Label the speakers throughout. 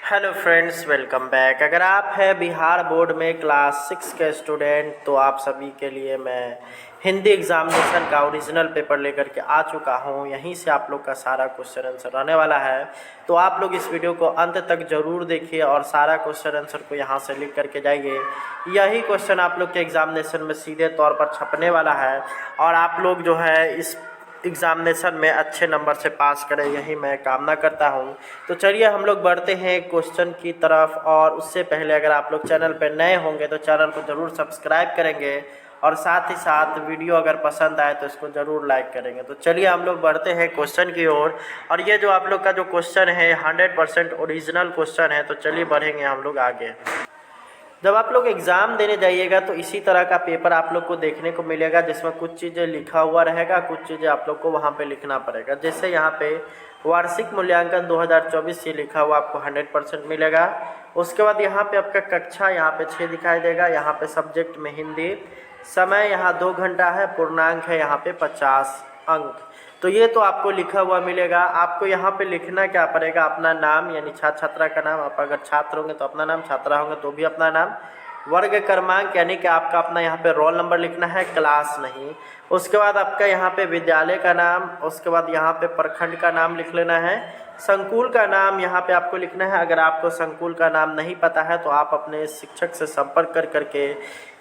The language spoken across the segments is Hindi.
Speaker 1: Hello friends, welcome back. अगर आप हैं बिहार बोर्ड में क्लास 6 के स्टूडेंट तो आप सभी के लिए मैं हिंदी एग्जामिनेशन का ओरिजिनल पेपर लेकर के आ चुका हूं। यहीं से आप लोग का सारा क्वेश्चन आंसर रहने वाला है, तो आप लोग इस वीडियो को अंत तक ज़रूर देखिए और सारा क्वेश्चन आंसर को यहां से लिख करके जाइए। यही क्वेश्चन आप लोग के एग्जामिनेशन में सीधे तौर पर छपने वाला है और आप लोग जो है इस एग्ज़ामिनेशन में अच्छे नंबर से पास करें, यही मैं कामना करता हूं। तो चलिए हम लोग बढ़ते हैं क्वेश्चन की तरफ। और उससे पहले अगर आप लोग चैनल पर नए होंगे तो चैनल को ज़रूर सब्सक्राइब करेंगे और साथ ही साथ वीडियो अगर पसंद आए तो इसको ज़रूर लाइक करेंगे। तो चलिए हम लोग बढ़ते हैं क्वेश्चन की ओर। और ये जो आप लोग का जो क्वेश्चन है 100% ओरिजिनल क्वेश्चन है। तो चलिए बढ़ेंगे हम लोग आगे। जब आप लोग एग्ज़ाम देने जाइएगा तो इसी तरह का पेपर आप लोग को देखने को मिलेगा, जिसमें कुछ चीज़ें लिखा हुआ रहेगा, कुछ चीज़ें आप लोग को वहाँ पे लिखना पड़ेगा। जैसे यहाँ पे वार्षिक मूल्यांकन 2024 ये लिखा हुआ आपको 100% मिलेगा। उसके बाद यहाँ पे आपका कक्षा यहाँ पे 6 दिखाई देगा। यहाँ पे सब्जेक्ट में हिंदी, समय यहाँ 2 घंटा है, पूर्णांक है यहाँ पे 50 अंक। तो ये तो आपको लिखा हुआ मिलेगा। आपको यहाँ पे लिखना क्या पड़ेगा, अपना नाम यानी छात्र छात्रा का नाम। आप अगर छात्र होंगे तो अपना नाम, छात्रा होंगे तो भी अपना नाम, वर्ग क्रमांक यानी कि आपका अपना यहाँ पे रोल नंबर लिखना है, क्लास नहीं। उसके बाद आपका यहाँ पे विद्यालय का नाम, उसके बाद यहाँ पे प्रखंड का नाम लिख लेना है। संकुल का नाम यहाँ पे आपको लिखना है। अगर आपको संकुल का नाम नहीं पता है तो आप अपने शिक्षक से संपर्क कर करके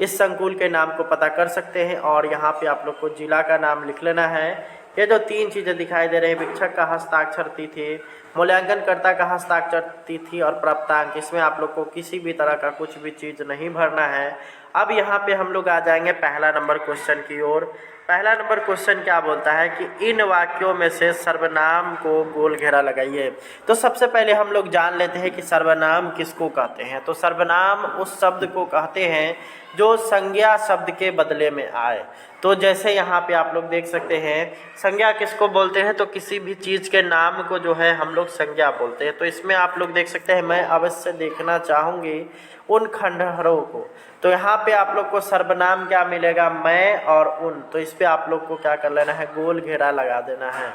Speaker 1: इस संकुल के नाम को पता कर सकते हैं। और यहाँ पे आप लोग को जिला का नाम लिख लेना है। ये जो 3 चीज़ें दिखाई दे रही हैं, शिक्षक का हस्ताक्षर तिथि, मूल्यांकनकर्ता का हस्ताक्षर तिथि और प्राप्तांक, इसमें आप लोग को किसी भी तरह का कुछ भी चीज़ नहीं भरना है। अब यहाँ पे हम लोग आ जाएंगे पहला नंबर क्वेश्चन की ओर। पहला नंबर क्वेश्चन क्या बोलता है कि इन वाक्यों में से सर्वनाम को गोल घेरा लगाइए। तो सबसे पहले हम लोग जान लेते हैं कि सर्वनाम किसको कहते हैं। तो सर्वनाम उस शब्द को कहते हैं जो संज्ञा शब्द के बदले में आए। तो जैसे यहाँ पे आप लोग देख सकते हैं, संज्ञा किसको बोलते हैं, तो किसी भी चीज़ के नाम को जो है हम लोग संज्ञा बोलते हैं। तो इसमें आप लोग देख सकते हैं, मैं अवश्य देखना चाहूँगी उन खंडहरों को। तो यहाँ पे आप लोग को सर्वनाम क्या मिलेगा, मैं और उन। तो इस पर आप लोग को क्या कर लेना है, गोल घेरा लगा देना है।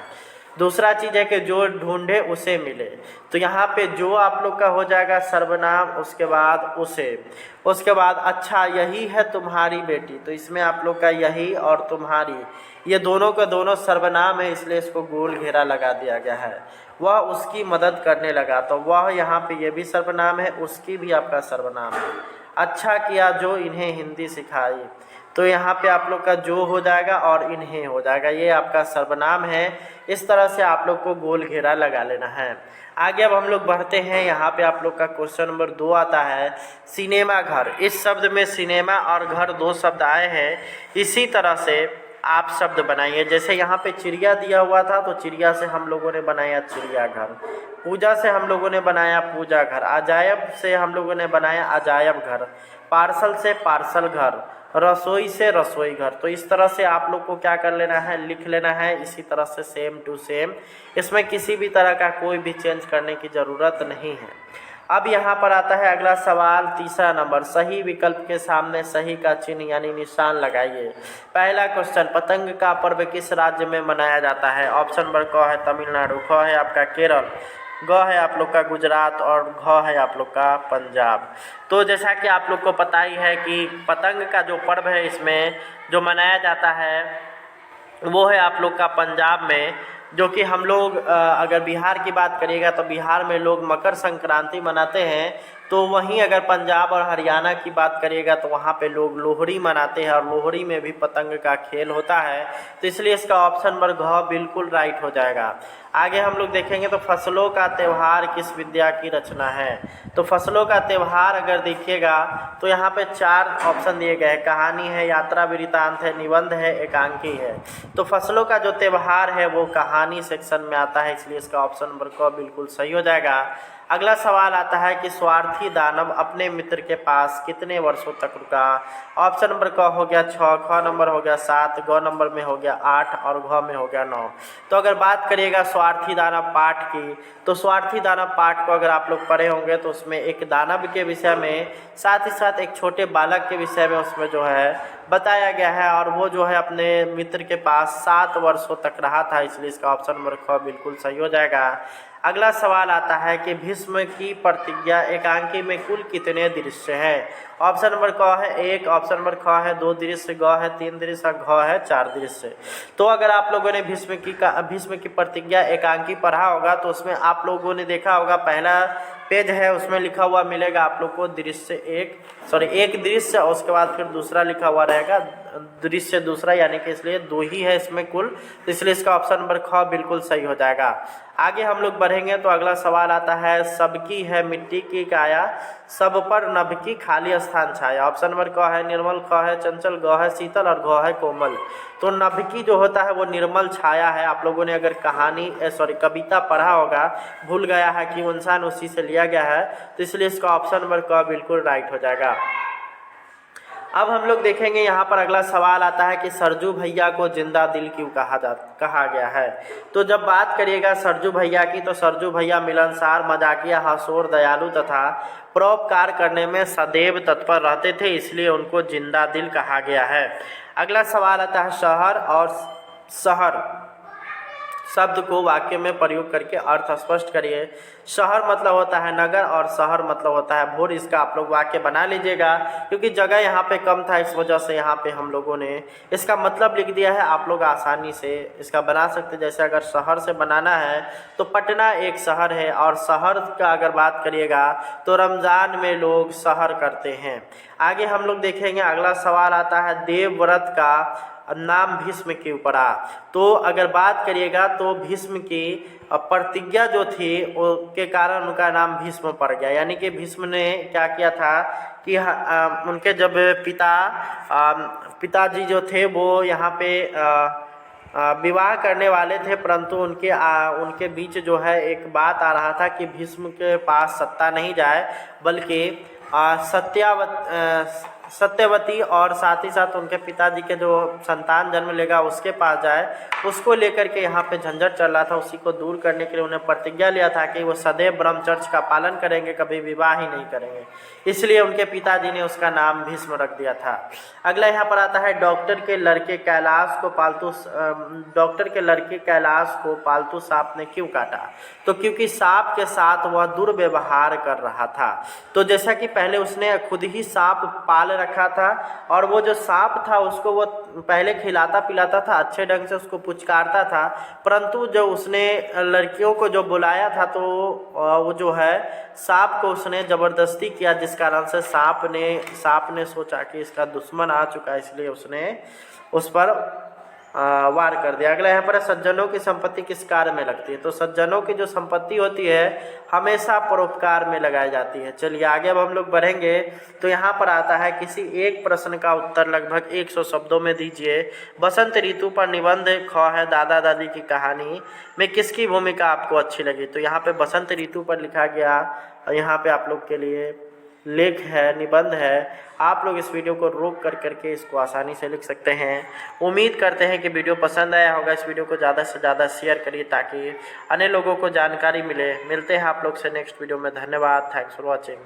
Speaker 1: दूसरा चीज़ है कि जो ढूंढे उसे मिले। तो यहाँ पे जो आप लोग का हो जाएगा सर्वनाम, उसके बाद उसे, उसके बाद अच्छा यही है तुम्हारी बेटी। तो इसमें आप लोग का यही और तुम्हारी, ये दोनों का दोनों सर्वनाम है, इसलिए इसको गोल घेरा लगा दिया गया है। वह उसकी मदद करने लगा, तो वह यहाँ पे ये भी सर्वनाम है, उसकी भी आपका सर्वनाम है। अच्छा किया जो इन्हें हिंदी सिखाई, तो यहाँ पे आप लोग का जो हो जाएगा और इन्हें हो जाएगा, ये आपका सर्वनाम है। इस तरह से आप लोग को गोल घेरा लगा लेना है। आगे अब हम लोग बढ़ते हैं। यहाँ पे आप लोग का क्वेश्चन नंबर 2 आता है, सिनेमा घर। इस शब्द में सिनेमा और घर 2 शब्द आए हैं। इसी तरह से आप शब्द बनाइए। जैसे यहाँ पे चिड़िया दिया हुआ था, तो चिड़िया से हम लोगों ने बनाया चिड़ियाघर, पूजा से हम लोगों ने बनाया पूजा घर, अजायब से हम लोगों ने बनाया अजायब घर, पार्सल से पार्सल घर, रसोई से रसोई घर। तो इस तरह से आप लोग को क्या कर लेना है, लिख लेना है। इसी तरह से सेम टू सेम, इसमें किसी भी तरह का कोई भी चेंज करने की ज़रूरत नहीं है। अब यहाँ पर आता है अगला सवाल, तीसरा नंबर, सही विकल्प के सामने सही का चिन्ह यानी निशान लगाइए। पहला क्वेश्चन, पतंग का पर्व किस राज्य में मनाया जाता है। ऑप्शन नंबर क है तमिलनाडु, ख है आपका केरल, ग है आप लोग का गुजरात और घ है आप लोग का पंजाब। तो जैसा कि आप लोग को पता ही है कि पतंग का जो पर्व है इसमें जो मनाया जाता है वो है आप लोग का पंजाब में। जो कि हम लोग अगर बिहार की बात करिएगा तो बिहार में लोग मकर संक्रांति मनाते हैं। तो वहीं अगर पंजाब और हरियाणा की बात करिएगा तो वहाँ पे लोग लोहड़ी मनाते हैं और लोहड़ी में भी पतंग का खेल होता है। तो इसलिए इसका ऑप्शन नंबर घ बिल्कुल राइट हो जाएगा। आगे हम लोग देखेंगे तो फसलों का त्यौहार किस विद्या की रचना है। तो फसलों का त्यौहार अगर देखिएगा तो यहाँ पे 4 ऑप्शन दिए गए हैं, कहानी है, यात्रा वृत्तांत है, निबंध है, एकांकी है। तो फसलों का जो त्यौहार है वो कहानी सेक्शन में आता है, इसलिए इसका ऑप्शन नंबर क बिल्कुल सही हो जाएगा। अगला सवाल आता है कि स्वार्थी दानव अपने मित्र के पास कितने वर्षों तक रुका। ऑप्शन नंबर क हो गया 6, ख नंबर हो गया 7, ग नंबर में हो गया 8 और घ में हो गया 9। तो अगर बात करिएगा स्वार्थी दानव पाठ की, तो स्वार्थी दानव पाठ को अगर आप लोग पढ़े होंगे तो उसमें एक दानव के विषय में, साथ ही साथ एक छोटे बालक के विषय में उसमें जो है बताया गया है। और वो जो है अपने मित्र के पास 7 वर्षों तक रहा था, इसलिए इसका ऑप्शन नंबर ख बिल्कुल सही हो जाएगा। अगला सवाल आता है कि भीष्म की प्रतिज्ञा एकांकी में कुल कितने दृश्य हैं। ऑप्शन नंबर क है 1, ऑप्शन नंबर ख है 2 दृश्य, ग है 3 दृश्य और घ है 4 दृश्य। तो अगर आप लोगों ने भीष्म की प्रतिज्ञा एकांकी पढ़ा होगा तो उसमें आप लोगों ने देखा होगा पहला पेज है उसमें लिखा हुआ मिलेगा आप लोग को एक दृश्य और उसके बाद फिर दूसरा लिखा हुआ रहेगा दृश्य दूसरा, यानी कि इसलिए 2 ही है इसमें कुल, तो इसलिए इसका ऑप्शन नंबर ख बिल्कुल सही हो जाएगा। आगे हम लोग बढ़ेंगे तो अगला सवाल आता है सबकी है मिट्टी की काया, सब पर नभ की खाली स्थान छाया। ऑप्शन नंबर क है निर्मल, ख है चंचल, ग है शीतल और घ है कोमल। तो नभ की जो होता है वो निर्मल छाया है। आप लोगों ने अगर कविता पढ़ा होगा, भूल गया है कि इंसान उसी से लिया गया है, तो इसलिए इसका ऑप्शन नंबर क बिल्कुल राइट हो जाएगा। अब हम लोग देखेंगे यहाँ पर अगला सवाल आता है कि सरजू भैया को जिंदा दिल क्यों कहा गया है। तो जब बात करिएगा सरजू भैया की, तो सरजू भैया मिलनसार, मजाकिया, हंसोर, दयालु तथा परोपकार करने में सदैव तत्पर रहते थे, इसलिए उनको जिंदा दिल कहा गया है। अगला सवाल आता है शहर और शहर शब्द को वाक्य में प्रयोग करके अर्थ स्पष्ट करिए। शहर मतलब होता है नगर और शहर मतलब होता है भोर। इसका आप लोग वाक्य बना लीजिएगा, क्योंकि जगह यहाँ पे कम था इस वजह से यहाँ पे हम लोगों ने इसका मतलब लिख दिया है। आप लोग आसानी से इसका बना सकते हैं। जैसे अगर शहर से बनाना है तो पटना एक शहर है, और शहर का अगर बात करिएगा तो रमज़ान में लोग शहर करते हैं। आगे हम लोग देखेंगे अगला सवाल आता है देवव्रत का नाम भीष्म क्यों पड़ा। तो अगर बात करिएगा तो भीष्म की प्रतिज्ञा जो थी उसके कारण उनका नाम भीष्म पड़ गया। यानी कि भीष्म ने क्या किया था कि उनके जब पिताजी जो थे वो यहाँ पे विवाह करने वाले थे, परंतु उनके बीच जो है एक बात आ रहा था कि भीष्म के पास सत्ता नहीं जाए, बल्कि सत्यवती और साथ ही साथ उनके पिताजी के जो संतान जन्म लेगा उसके पास जाए। उसको लेकर के यहाँ पे झंझट चल रहा था। उसी को दूर करने के लिए उन्हें प्रतिज्ञा लिया था कि वो सदैव ब्रह्मचर्य का पालन करेंगे, कभी विवाह ही नहीं करेंगे। इसलिए उनके पिताजी ने उसका नाम भीष्म रख दिया था। अगला यहाँ पर आता है डॉक्टर के लड़के कैलाश को पालतू सांप ने क्यों काटा। तो क्योंकि सांप के साथ वह दुर्व्यवहार कर रहा था। तो जैसा कि पहले उसने खुद ही सांप पाल रखा था, और वो जो सांप था उसको वो पहले खिलाता पिलाता था, अच्छे ढंग से उसको पुचकारता था, परंतु जो उसने लड़कियों को जो बुलाया था तो वो जो है सांप को उसने ज़बरदस्ती किया, जिस कारण से सांप ने सोचा कि इसका दुश्मन आ चुका है, इसलिए उसने उस पर वार कर दिया। अगला यहाँ पर सज्जनों की संपत्ति किस कार्य में लगती है। तो सज्जनों की जो संपत्ति होती है हमेशा परोपकार में लगाई जाती है। चलिए आगे अब हम लोग बढ़ेंगे तो यहाँ पर आता है किसी एक प्रश्न का उत्तर लगभग 100 शब्दों में दीजिए। बसंत ऋतु पर निबंध ख है दादा दादी की कहानी में किसकी भूमिका आपको अच्छी लगी। तो यहाँ पे बसंत ऋतु पर लिखा गया, यहाँ पे आप लोग के लिए लेख है, निबंध है। आप लोग इस वीडियो को रोक करके इसको आसानी से लिख सकते हैं। उम्मीद करते हैं कि वीडियो पसंद आया होगा। इस वीडियो को ज़्यादा से ज़्यादा शेयर करिए ताकि अन्य लोगों को जानकारी मिले। मिलते हैं आप लोग से नेक्स्ट वीडियो में। धन्यवाद। Thanks for watching.